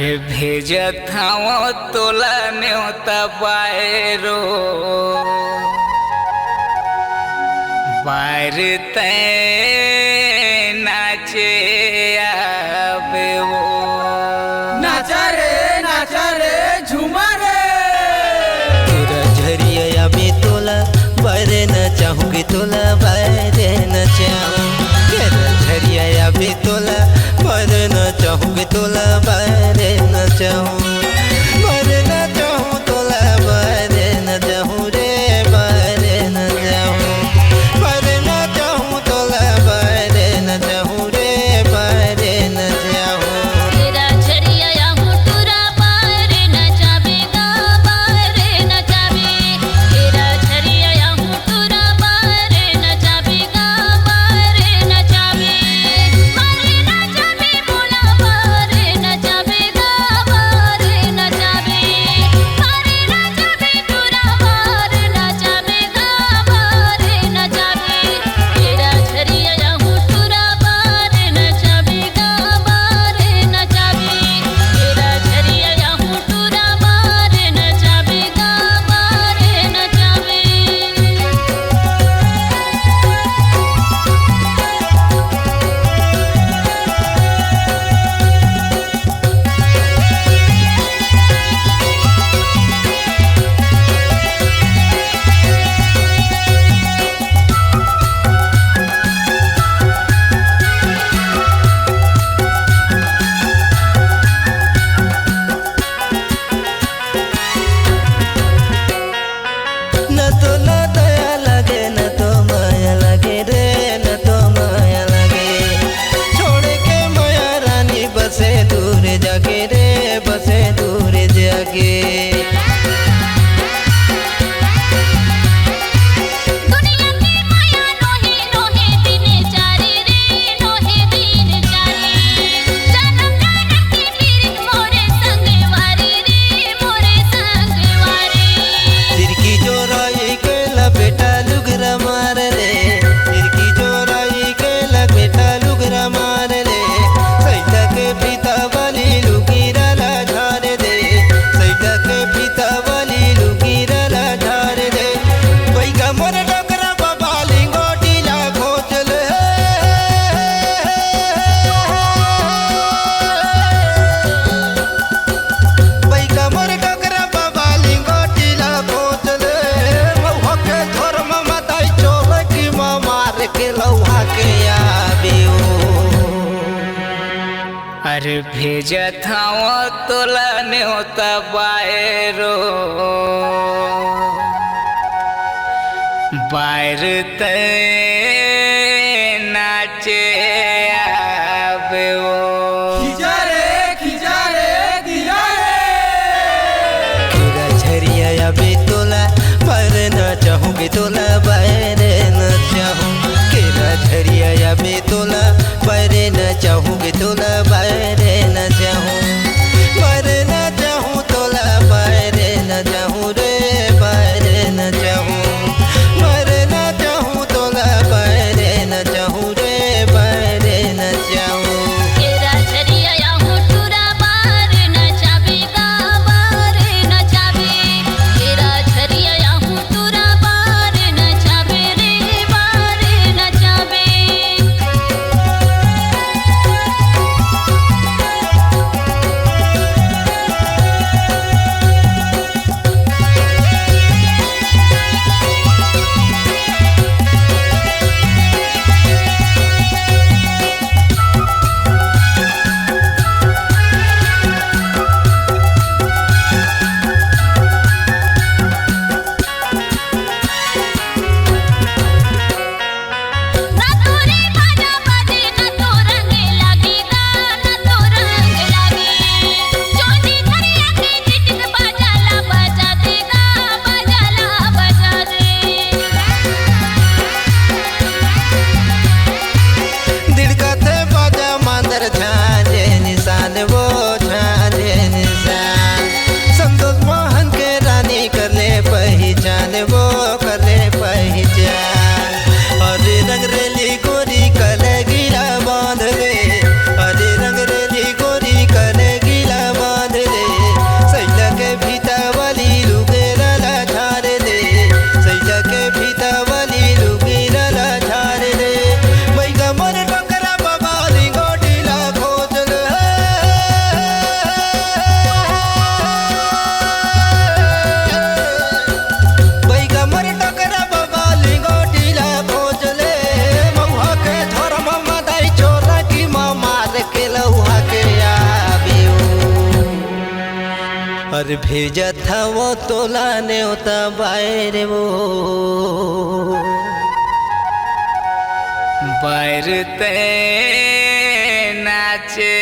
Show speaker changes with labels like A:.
A: अरे भेजत हूँ तोला न्योता बायरो बार ते नाचे आवे वो
B: नाचा रे झूमा रे
C: तेरा झरिया आवे तोला बारे न चाहूँगी तोला बारे न चाहूँ तेरा झरिया आवे तोला बारे न चाहूँगी तोला बारे न चाहूँ बारे न चाहूँ तोला बारे न चाहूँ रे बारे न चाहूँ बारे न चाहूँ तोला बारे न चाहूँ रे बारे न चाहूँ
D: तेरा झरिया आहूँ तुरा बारे न चाबेगा बारे न चाबे तेरा झरिया आहूँ तुरा बारे न चाबेगा बारे न चाबे बोला बारे न चाबेगा बारे न चाबे तुरा बारे न चाबेगा बारे न चाबे तेरा झरिया आहूँ तुरा बारे न चाबेगा बारे न चाबे तेरा झरिया आहूँ तुरा बारे न चाबेगा बारे न चाबे
C: न तो न दया लगे न तो माया लगे रे न तो माया लगे छोड़ के माया रानी बसे दूर जाके रे बसे दूर जाके
D: दुनिया की माया नोहे नोहे दिन चारी रे नोहे दिन चारी जन्म जन्म की पीर मोरे संगवारी रे मोरे संगवारी
C: सिर की जोराई के लपेटा लुगरा मार रे सिर की जोराई के लपेटा लुगरा मार रे सैटा के पीता वाली लुकीरा ला झार दे सैटा के पीता वाली लुकीरा ला झार दे बैगा मोर डोकरा बाबा लिंगोटी ला खोच ले बैगा मोर डोकरा बाबा लिंगोटी ला खोच ले मौहा के धर्म मताई चोबकी मार के लौहा के आबियो
A: अरे भेजत हूँ तोला न्योता बायरो बार ते नाचे आवे वो
B: खिजा रे दिया रे
C: तेरा झरिया आवे तोला बारे न चाहूँगी तोला बारे न चाहूँ तेरा झरिया आवे तोला बारे न चाहूँगी तोला बारे न चाहूँ बारे न चाहूँ तोला बारे न चाहूँ रे बारे न चाहूँ बारे न चाहूँ तोला बारे न चाहूँ रे बारे न चाहूँ
D: तेरा झरिया आहूँ तुरा बारे न चाबेगा बारे न चाबे तेरा झरिया आहूँ तुरा बारे न चाबे रे बारे न चाबे ना तोरे बाजा बाजे ना तो रंग लागेगा ना तो रंग लागे जोनी खरिया के चिटक बाजा ला बजा देगा बाजा ला बजा दे
C: दिलकते बाजा मांदर झांझे निशान वो झांझे निशान संतोष मोहन के रानी कर ले पहचान वो कर ले पहचान हरे रंग रेली गोरी कले गिला बांध ले हरे रंग रेली गोरी कले गिला बांध बर भेजा था वो तोला न्योता बायर वो
A: बैरते नाचे